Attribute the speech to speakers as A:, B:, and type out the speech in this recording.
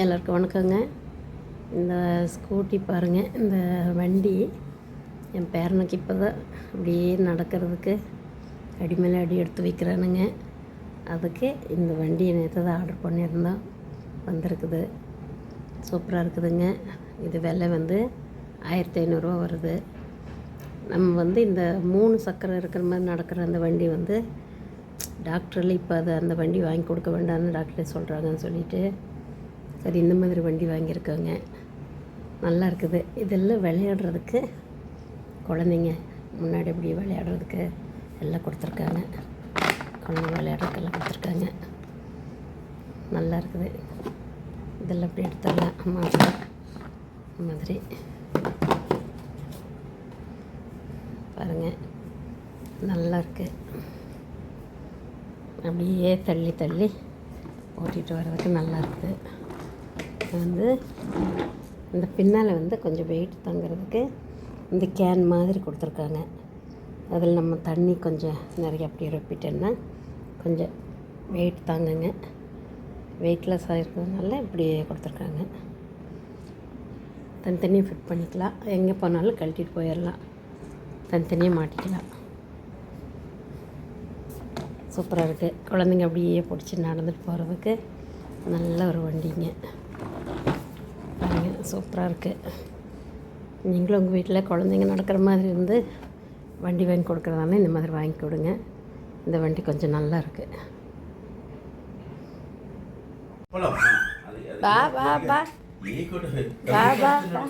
A: எல்லாருக்கும் வணக்கங்க. இந்த ஸ்கூட்டி பாருங்கள், இந்த வண்டி என் பேரனுக்கு இப்போ தான் அப்படியே நடக்கிறதுக்கு அடி மேலே அடி எடுத்து வைக்கிறானுங்க. அதுக்கு இந்த வண்டியை நேற்று தான் ஆர்டர் பண்ணியிருந்தோம், வந்திருக்குது. சூப்பராக இருக்குதுங்க. இது விலை வந்து 1500 வருது. நம்ம இந்த 3 சக்கரம் இருக்கிற மாதிரி நடக்கிற அந்த வண்டி டாக்டரில் இப்போ அந்த வண்டி வாங்கி கொடுக்க வேண்டாம்னு டாக்டரே சொல்கிறாங்கன்னு சொல்லிவிட்டு சரி இந்த மாதிரி வண்டி வாங்கியிருக்கோங்க. நல்லா இருக்குது. இதெல்லாம் விளையாடுறதுக்கு குழந்தைங்க முன்னாடி இப்படி விளையாடுறதுக்கு எல்லாம் கொடுத்துருக்காங்க. குழந்தைங்க விளையாடுறதுக்கு எல்லாம் கொடுத்துருக்காங்க. நல்லா இருக்குது. இதெல்லாம் இப்படி எடுத்துடலாம் மாதிரி பாருங்கள், நல்லா இருக்குது. அப்படியே தள்ளி தள்ளி ஓட்டிகிட்டு வர்றதுக்கு நல்லா இருக்குது. இந்த பின்னால் கொஞ்சம் வெயிட் தாங்கிறதுக்கு இந்த கேன் மாதிரி கொடுத்துருக்காங்க. அதில் நம்ம தண்ணி கொஞ்சம் நிறைய அப்படி ரொப்பிட்டோன்னா கொஞ்சம் வெயிட் தாங்குங்க. வெயிட்லெஸ்ஸாக இருக்கிறதுனால இப்படி கொடுத்துருக்காங்க. தனித்தனியாக ஃபிட் பண்ணிக்கலாம். எங்கே போனாலும் கழட்டிட்டு போயிடலாம், தனித்தனியாக மாட்டிக்கலாம். சூப்பராக இருக்குது. குழந்தைங்க அப்படியே பிடிச்சி நடந்துட்டு போகிறதுக்கு நல்ல ஒரு வண்டிங்க. சூப்பராக இருக்குது. நீங்களும் உங்கள் வீட்டில் குழந்தைங்க நடக்கிற மாதிரி வண்டி வாங்கி கொடுக்குறதானே இந்த மாதிரி வாங்கி கொடுங்க. இந்த வண்டி கொஞ்சம் நல்லா இருக்குது. பா பா பா பா பா பா